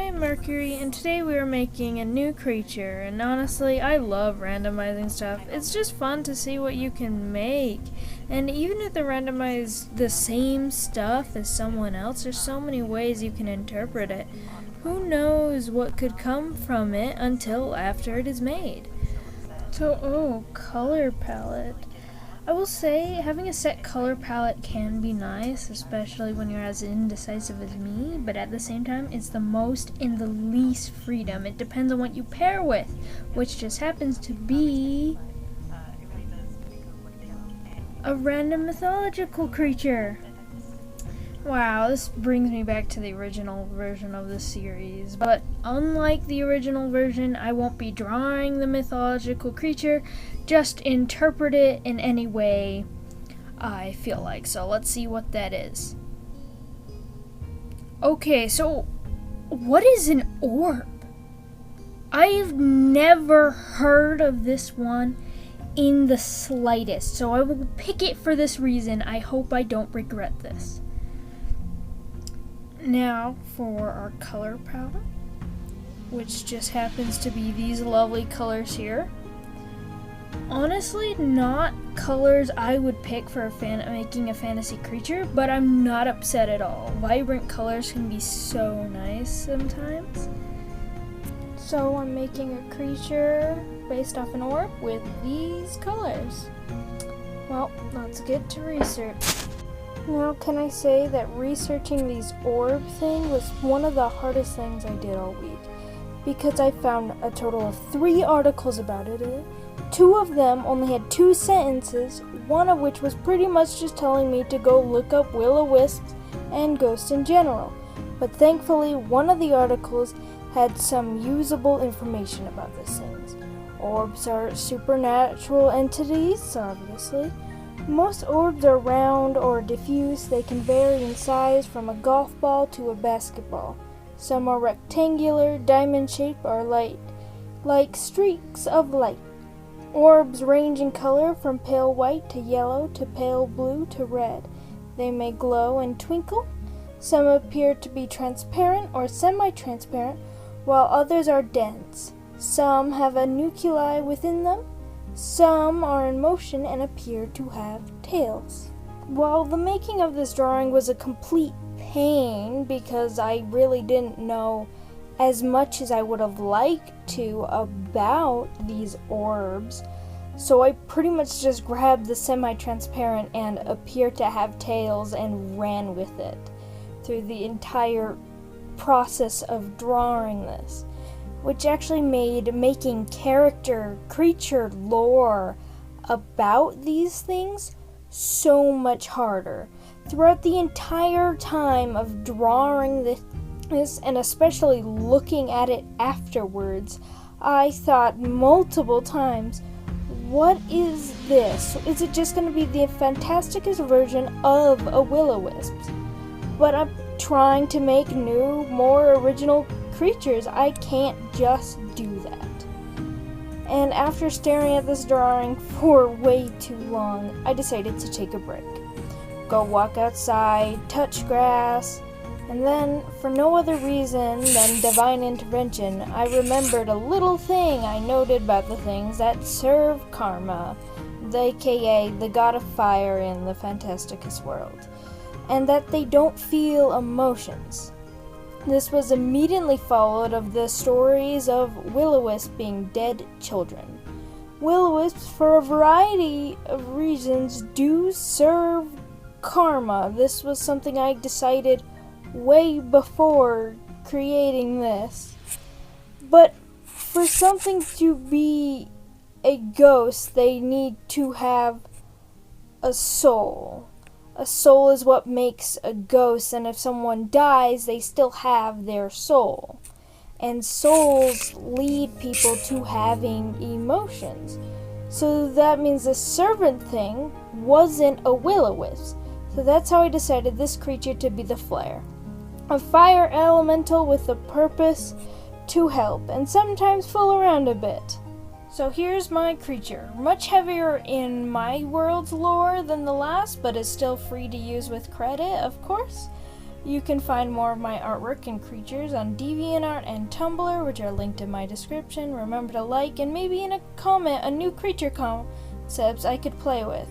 I am Mercury, and today we are making a new creature, and honestly, I love randomizing stuff. It's just fun to see what you can make, and even if they randomize the same stuff as someone else, there's so many ways you can interpret it. Who knows what could come from it until after it is made. So, color palette. I will say, having a set color palette can be nice, especially when you're as indecisive as me, but at the same time, it's the most and the least freedom. It depends on what you pair with, which just happens to be a random mythological creature. Wow, this brings me back to the original version of the series, but unlike the original version, I won't be drawing the mythological creature, just interpret it in any way I feel like. So let's see what that is. Okay, so what is an orb? I've never heard of this one in the slightest, so I will pick it for this reason. I hope I don't regret this. Now for our color palette, which just happens to be these lovely colors here. Honestly, not colors I would pick for making a fantasy creature, but I'm not upset at all. Vibrant colors can be so nice sometimes. So I'm making a creature based off an orb with these colors. Well, let's get to research. Now, can I say that researching these orb thing was one of the hardest things I did all week, because I found a total of 3 articles about it. 2 of them only had 2 sentences, one of which was pretty much just telling me to go look up will-o-wisps and ghosts in general. But thankfully, one of the articles had some usable information about these things. Orbs are supernatural entities, obviously. Most orbs are round or diffuse. They can vary in size from a golf ball to a basketball. Some are rectangular, diamond-shaped, or like streaks of light. Orbs range in color from pale white to yellow to pale blue to red. They may glow and twinkle. Some appear to be transparent or semi-transparent, while others are dense. Some have a nuclei within them. Some are in motion and appear to have tails. While the making of this drawing was a complete pain because I really didn't know as much as I would have liked to about these orbs, so I pretty much just grabbed the semi-transparent and appear to have tails and ran with it through the entire process of drawing this, which actually made making creature lore about these things so much harder. Throughout the entire time of drawing this, and especially looking at it afterwards, I thought multiple times, what is this? Is it just going to be the fantasticest version of a will-o-wisp? But I'm trying to make new, more original creatures. I can't just do that. And after staring at this drawing for way too long, I decided to take a break. Go walk outside, touch grass, and then, for no other reason than divine intervention, I remembered a little thing I noted about the things that serve karma, aka the god of fire in the Fantasticus world, and that they don't feel emotions. This was immediately followed of the stories of will-o-wisps being dead children. Will-o-wisps, for a variety of reasons, do serve karma. This was something I decided way before creating this. But for something to be a ghost, they need to have a soul. A soul is what makes a ghost, and if someone dies, they still have their soul. And souls lead people to having emotions. So that means the servant thing wasn't a will-o-wisp. So that's how I decided this creature to be the flare. A fire elemental with the purpose to help, and sometimes fool around a bit. So here's my creature, much heavier in my world's lore than the last, but is still free to use with credit, of course. You can find more of my artwork and creatures on Deviantart and Tumblr, which are linked in my description. Remember to like and maybe in a comment a new creature concepts I could play with.